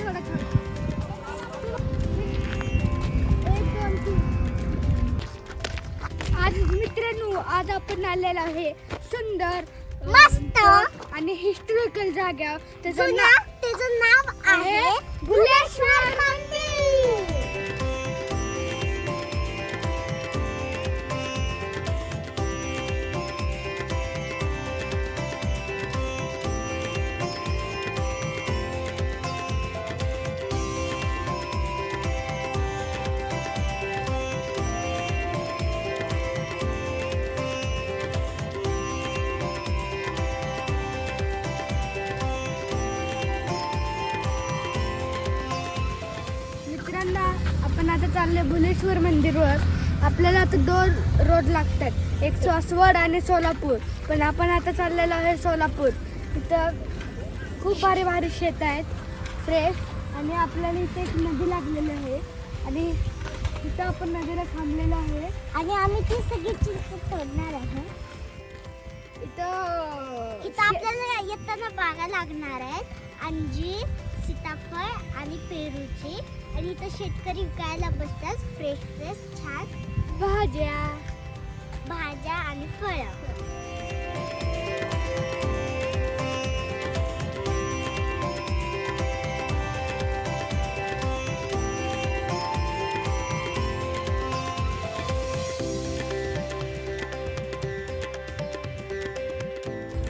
थोडा थोडा. 1 2 3. आज मित्रांनो आज आपण आलेलो आहे सुंदर मस्त आणि हिस्टॉरिकल जागा. त्याचं नाव आहे भुलेश्वर मंदिर. आपण आता चाललोय भुलेश्वर मंदिरवर. आपल्याला आता 2 रोड लागतात, एक सासवड आणि सोलापूर. पण आपण आता चाललेलो आहे सोलापूर. तिथं खूप भारी भारी शेत आहेत फ्रेश. आणि आपल्याला इथे एक नदी लागलेली आहे आणि तिथं आपण नदीला थांबलेलो आहे. आणि आम्ही ती सगळी चिंच तोडणार आहे. इथं आपल्याला येताना बागा लागणार आहेत, अंजीर, सीताफळ आणि पेरूची. आणि इथं शेतकरी विकायला बसतात फ्रेश छान भाज्या आणि फळं.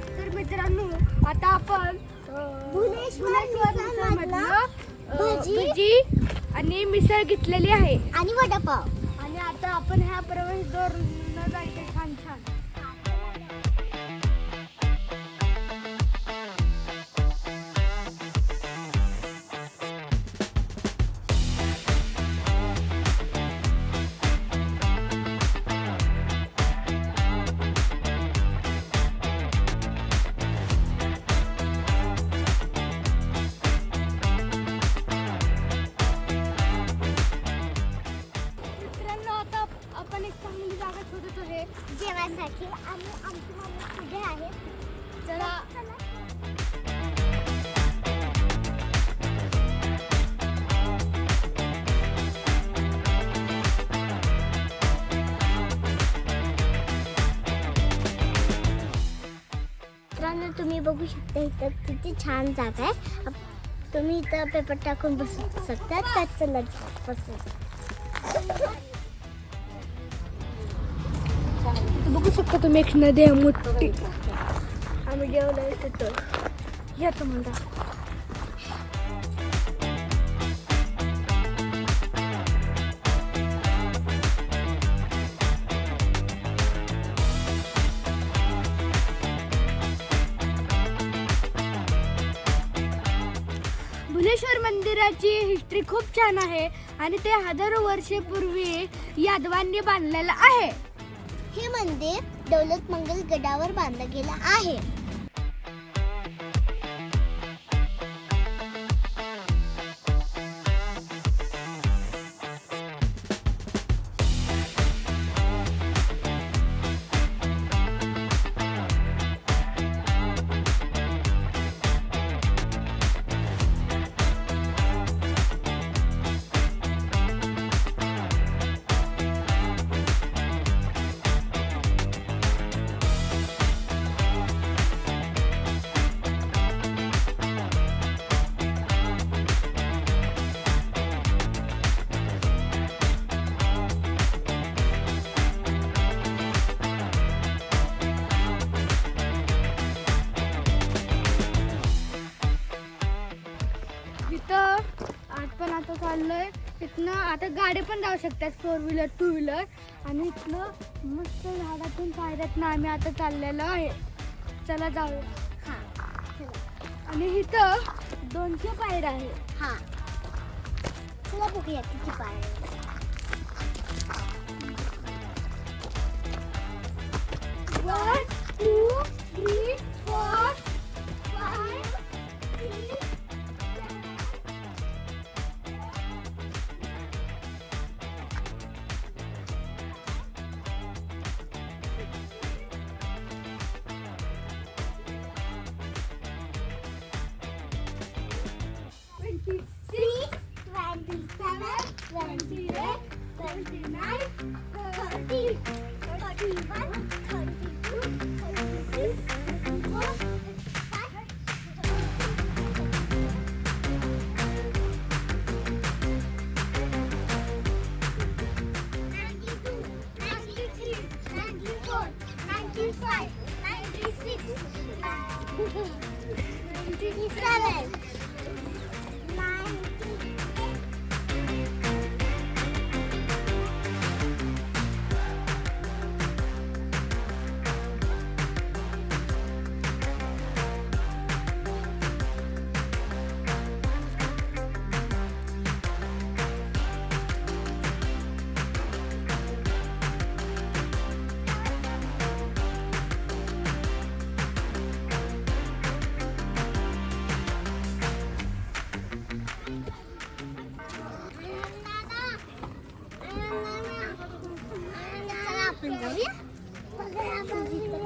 तर मित्रांनो आता आपण भुलेश्वर मधलं भजी आणि मिसळ घेतलेली आहे आणि वडापाव. आणि आता आपण ह्या प्रवेशद्वार न जायचे छान छान. आपण एक चांगली जागा शोधत आहे जेवणासाठी. आणि आमची मम्मी पुढे आहे. चला मित्रांनो तुम्ही बघू शकता इथं किती छान जागा आहे. तुम्ही इथं पेपर टाकून बसू शकता. त्यात चला बसू. बघू शकता तुम्ही एक नदी आहे मोठी. आम्ही जेवलो तिथं या तुम्हाला. भुलेश्वर मंदिराची हिस्ट्री खूप छान आहे आणि ते हजारो वर्षापूर्वी यादवांनी बांधलेलं आहे. हे मंदिर दौलत मंगल गडावर बांधलं गेलं आहे. आपण आता चाललोय इथनं. आता गाड्या पण जाऊ शकतात, 4 व्हीलर 2 व्हीलर. आणि इथनं मस्त झाडातून पायऱ्यातनं आम्ही आता चाललेलो आहे. चला जाऊया. आणि इथं 200 पायऱ्या आहेत. हा चला बघूया किती पायऱ्या. 1 2 3 4 5 6 7 28, 29, 30, 31, 32, 33, 34, 35. आपण जाऊया. बघा आपण जिथं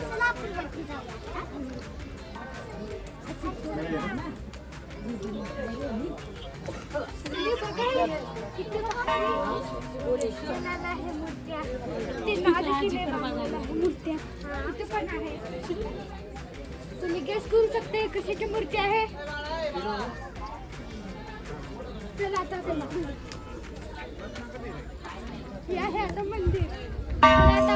चला आपण वरती जाऊया. तुम्ही गेस करू शकते कशाची मूर्ती आहे. चला आता हे आहे आता मंदिर. चला आता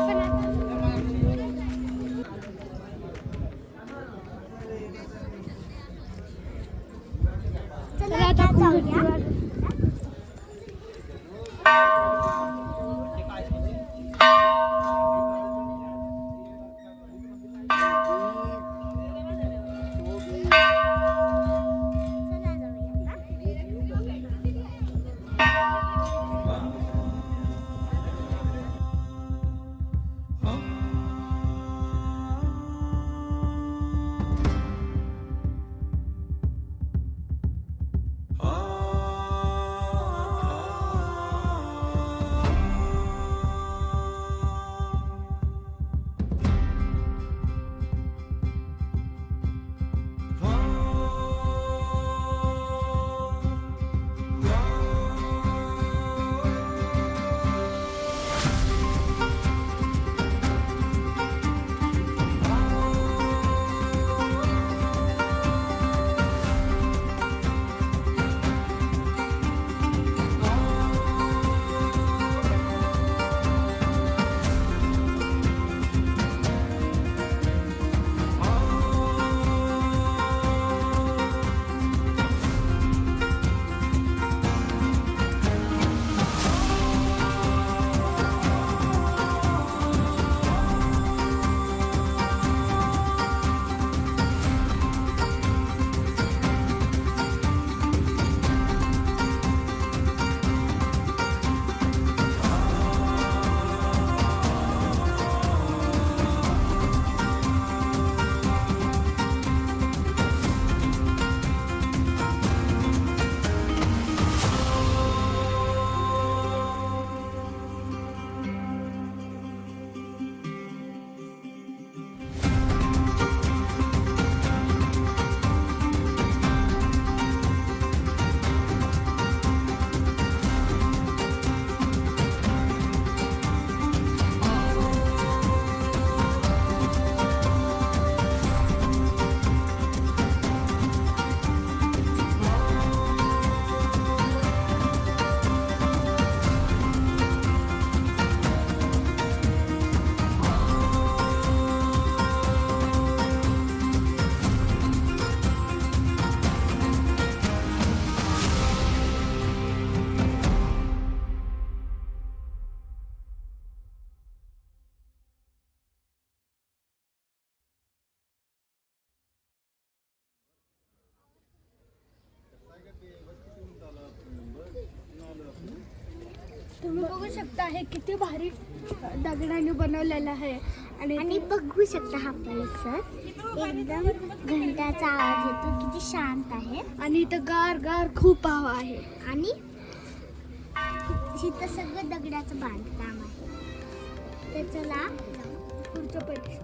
चला आता जाऊया. तुम्ही बघू शकता हे किती भारी दगडाने बनवलेलं आहे. आणि बघू शकता हा परिसर एकदम घंटाचा आवाज येतो, किती शांत आहे. आणि इथं गार गार खूप हवा आहे. आणि तिथं सगळं दगडाचं बांधकाम आहे. तर चला पुढचं परीक्षा.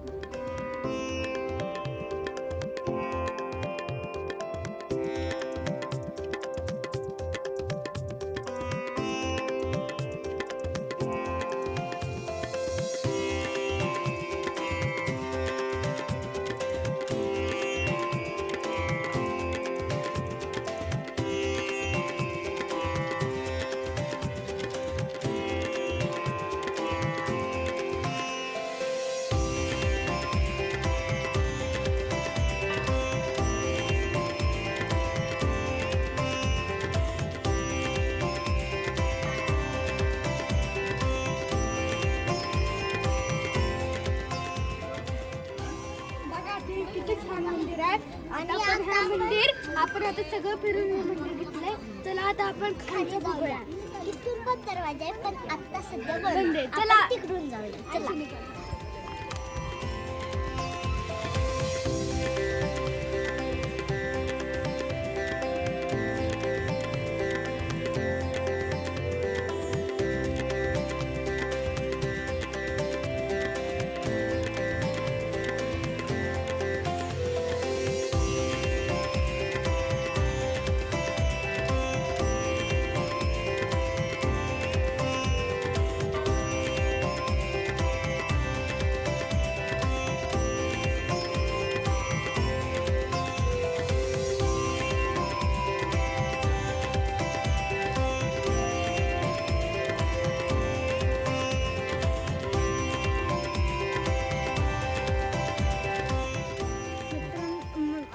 बघा ते किती छान मंदिर आहे. आणि आता आपण आता हे मंदिर आपण आता सगळं फिरून हे मंदिर घेतलंय. चला आता आपण खाली बघूया. इथून पण दरवाजा आहे, पण आता सध्या बंद बंद आहे. आहे. चला. आपण तिकडून जाऊया. चला.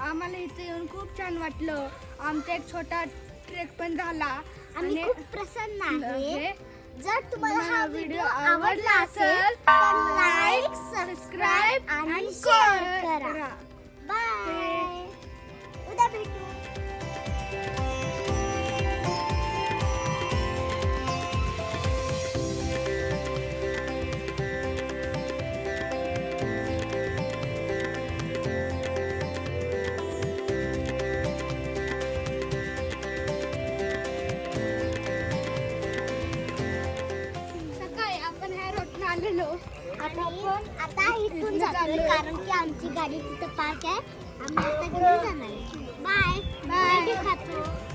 आम्हाला इथे येऊन खूप छान वाटलं. आमचा एक छोटा ट्रेक पण झाला. आम्ही खूप प्रसन्न आहे. हे जर तुम्हाला हा व्हिडिओ आवडला आवडला असेल असेल तर लाईक, सबस्क्राईब सबस्क्राईब आणि आणि शेअर शेअर करा. करा. बाय. उद्या भेटू. सकाळी आपण ह्या रोडने आलेलो. आता इथून जातोय कारण की आमची गाडी तिथं पार्क आहे. आम्ही आता घरी जाणार आहे. बाय. बाय. खातो.